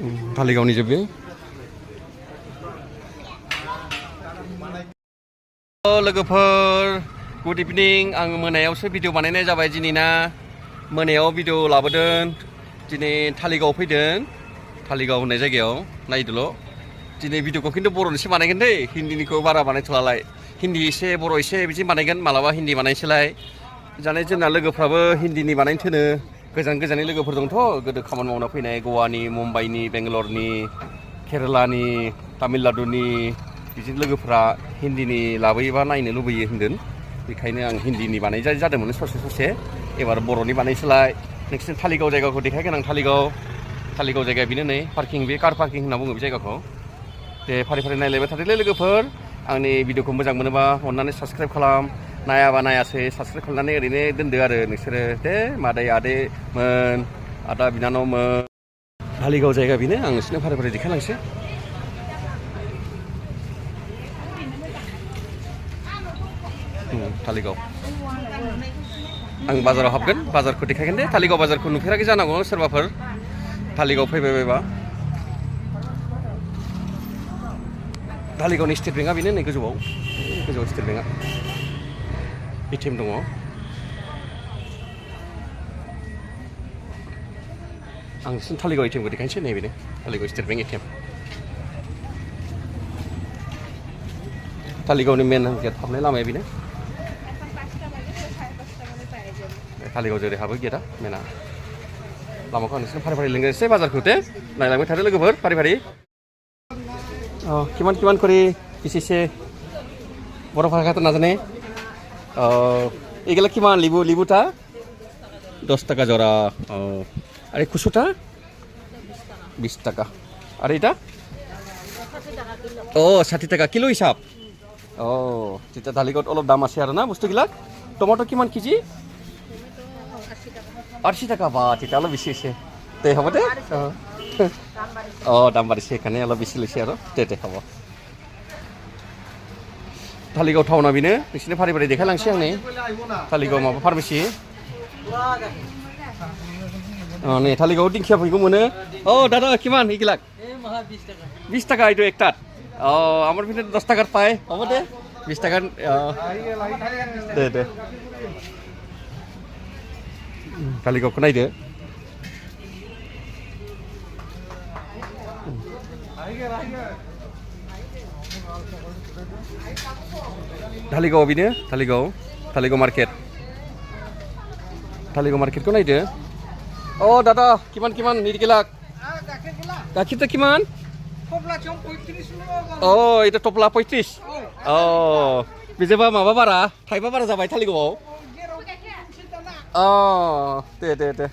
धालिगावनि जोबो लोगोफोर गुड इभिनिं आं मोनायावसो भिडिअ बानायनाय जाबाय दिनैना मोनायाव भिडिअ लाबोदों दिनै धालिगाव फैदों धालिगाव होननाय जायगायाव नायदोल' दिनै भिडिअखौ खिन्थु बर'निसो बानायगोन दै हिन्दीनिखौ बारा बानायथ'लालाय हिन्दी एसे बर' एसे बिदि बानायगोन मालाबा हिन्दी बानायसैलाय जानाय जोंना लोगोफ्राबो हिन्दीनि बानायनो थोनो गोजान गोजाननि लोगोफोर दंथ' गोदो खामानि मावना फैनाय गवानि मुम्बाइनि बेंगालरनि केरेलानि तामिलनाडुनि बिदि लोगोफ्रा हिन्दीनि लाबोयोबा नायनो लुबैयो होनदों बेखायनो आं हिन्दीनि बानायनाय जादोंमोन ससे एबार बर'नि बानायसैलाय नोंसिनि धालिगाव जायगाखौ देखायगोन आं धालिगाव जायगाया बेनो नै पार्किं बे कार पार्किं होनना बुङो बे जायगाखौ दे फारि फारि नायलायबाय थादोलै लोगोफोर आंनि भिडिअखौ मोजां मोनोबा अननानै साबस्क्राइब खालाम नायाबा नायासै साबस्क्राइब खालामनानै ओरैनो दोनदो आरो नोंसोरो दे मादै आदैमोन आदा बिनानावमोन धालिगाव जायगा बेनो आं नोंसोरनो फारि फारि देखायलांसै धालिगाव आं बाजाराव हाबगोन बाजारखौ देखायगोन दे धालिगाव बाजारखौ नुफेराखै जानांगौ सोरबाफोर धालिगाव फैबाय बायबा धालिगावनि स्टेट बेंकआ बेनो नै गोजौआव स्टेट बेंकआ एटिएम दङ आं नोंसिनि धालिगाव एटिएमखौ देखायनोसै नै बेनो धालिगाव स्टेट बेंक एटिएम धालिगावनि मेन गेट हाबनाय लामाया बेनो धालिगाव जेरै हाबो गेटआ मेना लामाखौ आं नोंसोरनो फारि फारि लिंनोसै बाजारखौ दे नायलांबाय थादो लोगोफोर फारि फारि किमान करी किसिसे बर' भाषा नाजाने एगला किमान लिबुटा 10 টাকা জোড়া আরে খুচুটা 20 টাকা আর এটা ও 60 টাকা কিলো হিসাব ও যেটা ধালিগাঁৱত অলপ দাম আছে আৰু না বস্তুবিলাক টমেটো কিমান কেজি 80 টাকা বা তেতিয়া অলপ বেছি হৈছে তে হ'ব দে দাম বাঢ়িছে সেইকাৰণে অলপ বেছি লৈছে আৰু দে হ'ব धालिगाव टाउना बेनो नोंसिनो फारि फारि देखायलांसै आं नै धालिगाव माबा फार्मेसि नै धालिगाव दिंखिया मैगं मोनो दादा किमान এইবিলাক 20 টাকা এইটো একটাত আমার পিনে 10 টাকার পায় হ'ব দে 20 টাকার দে धालिगावखौ नायदो धालिगाव बेनो धालिगाव मार्केटखौ नायदो दादा किमान निरगिलाक गाखिरটা किमान এটা टपला 35 बिदिबा माबा बारा थाइबा बारा जाबाय धालिगावआव दे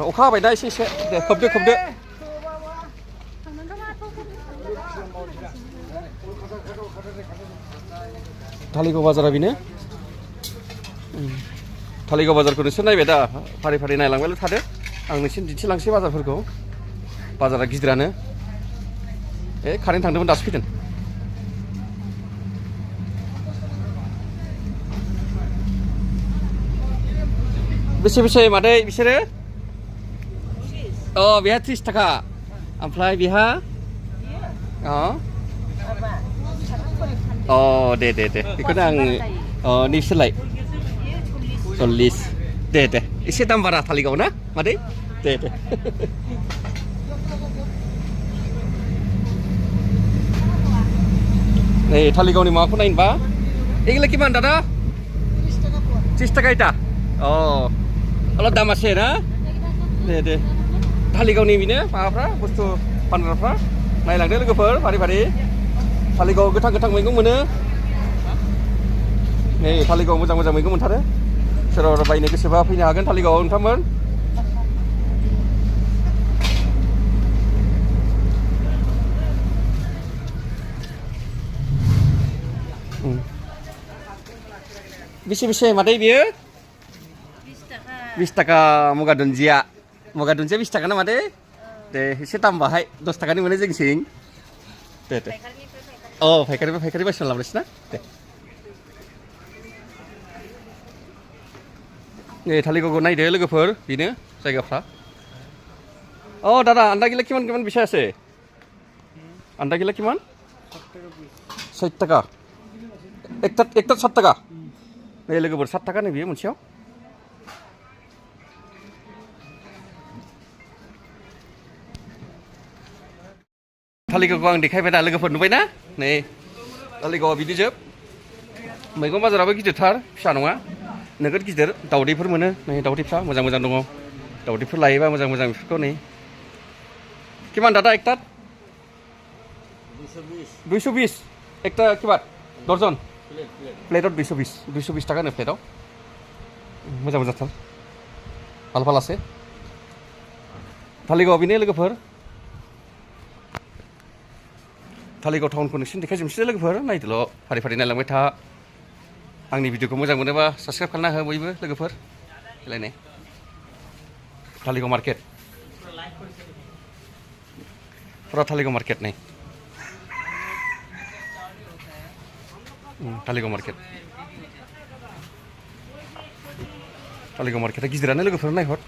अखा हाबाय दा एसे दे खोबदो धालिगाव बाजारा बेनो धालिगाव बाजारखौ नोंसोर नायबाय दा फारि फारि नायलांबायल' थादो आं नोंसोर दिन्थिलांसै बाजारफोरखौ बाजारा गिदिरानो कारेन्ट थांदोंमोन दासो फैदों बेसे मादै बिसोरो बेहा 30 टाका ओमफ्राय बेहा दे बेखौनो आं नोंसोरलाय 40 दे एसे दाम बारा धालिगाव ना मादै दे नै धालिगावनि माबाखौ नायनोबा एगला किमान दादा 30 টাকা এটা অলপ দাম আছে না दे धालिगावनि बेनो माबाफ्रा बुस्थु फानग्राफ्रा नायलांदो लोगोफोर फारि फारि धालिगाव गोथां मैगं मोनो नै धालिगाव मोजां मैगं मोनथारो सोरबा बायनो गोसोबा फैनो हागोन धालिगावआव नोंथांमोन बेसे मादै बियो 20 টাকা मुगा दुन्दिया 20 টাকা ना मादै दे एसे दाम बाहाय 10 টাকাनि मोनो जोंसिं दे फायखारि बायसना लाबोनोसै ना दे धालिगावखौ नायदो लोगोफोर बेनो जायगाफ्रा ও দাদা আন্ডা গিলা কিমান কিমান বিষয় আছে আন্ডা গিলা কিমান 60 টাকা একটা 60 টাকা এই লোকের 60 টাকা নে বিয়ে मोनसेयाव थालिगावखौ आं देखायबाय दा लोगोफोर नुबाय ना नै थालिगावआ बिदि जोब मैगं बाजाराबो गिदिरथार फिसा नङा नोगोद गिदिर दावदैफोर मोनो नै दावदैफ्रा मोजां मोजां दङ दावदैफोर लायोबा मोजां मोजां बेफोरखौ नै किमान दादा एकटात 220 একটা কিমান দর্জন প্লেটত 220 টাকা নে প্লেটত मोजां मोजांथार ভাল ভাল আছে थालिगाव बिनो लोगोफोर थालिगाव टाउनखौ नोंसिनि देखायजोबनोसै लोगोफोर नायदोल' फारि फारि नायलांबाय था आंनि भिडिअखौ मोजां मोनोबा साबस्क्राइब खालामना हो बयबो लोगोफोर लायनाय थालिगाव मार्केट पुरा थालिगाव मार्केट नै थालिगाव मार्केट थालिगाव मार्केटा गिदिरानो लोगोफोर नायहर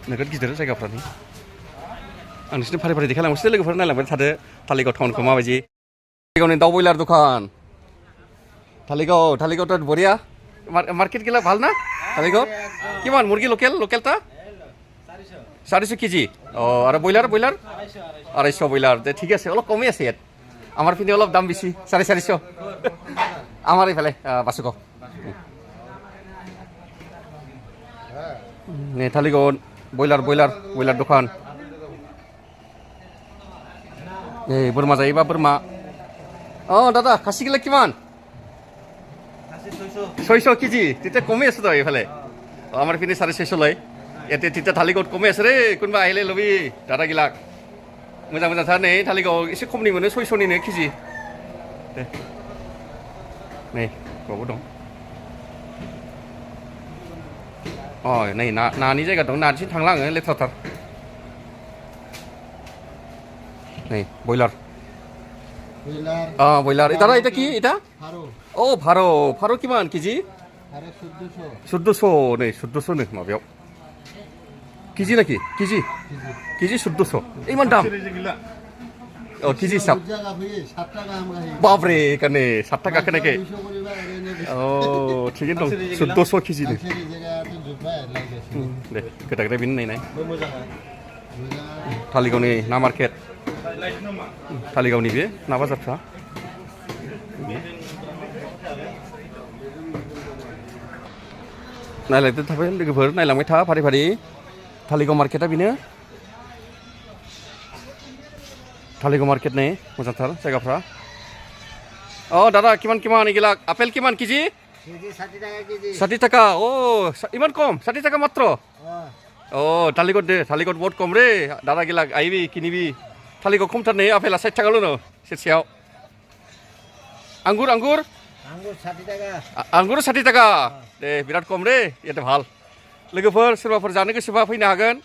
नोगोद गिदिर जायगाफ्रानो आं नोंसिनो फारि फारि देखायलांनोसै लोगोफोर नायलांबाय थादो थालिगाव टाउनखौ माबायदि थालिगावनि दाउ बयलार दखान थालिगावथ' बरिया मार्केट गेला ভাল না थालिगाव কিমান মুরগি লোকেলটা 450 কেজি ও আর বয়লার 250 বয়লার ঠিক আছে অলপ কমই আছে ইয়াত আমার পিনে অলপ দাম বেশি 450 আমার এইফালে 500 নে थालिगाव बयलार दखान এই बोरमा जायोबा बोरमा ও দাদা খাসি গিলা কিমান 600 কেজি তিতে কমে আছে তো এইফালে আমার পিনে 650 লয় এতে তিতে थालिगावত কমে আছে রে কোনবা আইলে লবি দাদা গিলা मोजां मोजांथार नै थालिगाव एसे खमनि मोनो 600 निनो केजि नै बावबो दं अ नै नानि जायगा दं नानिसिम थांला आङो लेथ्राथार नै बयलार बयलार दादा এটা কি এটা ও ভারো কিমান কেজি 1400 नै 1400 नो माबायाव কেজি নাকি কেজি 1400 ইমান দাম ও কেজি হিসাব বাপরে এখানে 7 টাকা কেনাকে ও ঠিকই দं 1400 কেজি दे गोदाग्रा बिनो नायनाय थालिगावनि ना मार्केट थालिगावनि बे ना बाजारफ्रा नायलांदो थाबाय लोगोफोर नायलांबाय था फारि फारि थालिगाव मार्केटा बेनो थालिगाव मार्केट नै मोजांथार जायगाफ्रा अ दादा किमान एगिला आपेल किमान केजि 60 টাকা ও ইমান কম 60 টাকা মাত্র ও थालिगाव बहुत কম রে দাদা গিলা আইবি কিনিবি थालिगाव কমটার নেই আপেলা 60 টাকা লনো সেরसेयाव আঙ্গুর 60 টাকা আঙ্গুর 60 টাকা দে বিরাট কম রে এটা ভাল लोगोफोर सोरबाफोर जानो गोसोबा फैनो हागोन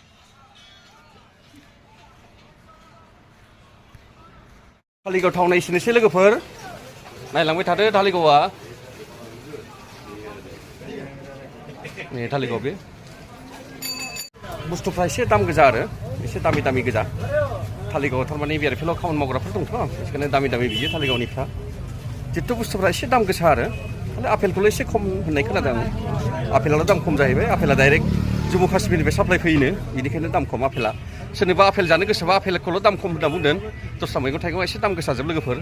थालिगाव टाउना एसेनोसै लोगोफोर नायलांबाय थादो थालिगावआ नै थालिगाव बे बुस्थुफ्रा एसे दाम गोजा आरो एसे दामि गोजा थालिगाव थारमाने बिआरपिएलआव खामानि मावग्राफोर दंथ' बेखायनो दामि बियो थालिगावनिफ्रा जितु बुस्थुफ्रा एसे दाम गोसा आरो खालि आपेलखौल' एसे खम होननाय खोनादों आं आपेलाल' दाम खम जाहैबाय आपेला डाइरेक्ट जम्मु काश्मीरनिफ्राय साप्लाय फैयोनो बेनिखायनो दाम खम आपेला सोरनोबा आपेल जानो गोसोबा आपेलखौल' दाम खम होनना बुंदों दस्रा मैगं थाइगंआ एसे दाम गोसाजोब लोगोफोर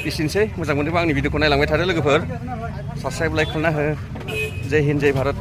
एसेनोसै मोजां मोनोबा आंनि भिडिअखौ नायलांबाय थादो लोगोफोर साबस्क्राइब लाइक खालामना हो जय हिन्द जय भारत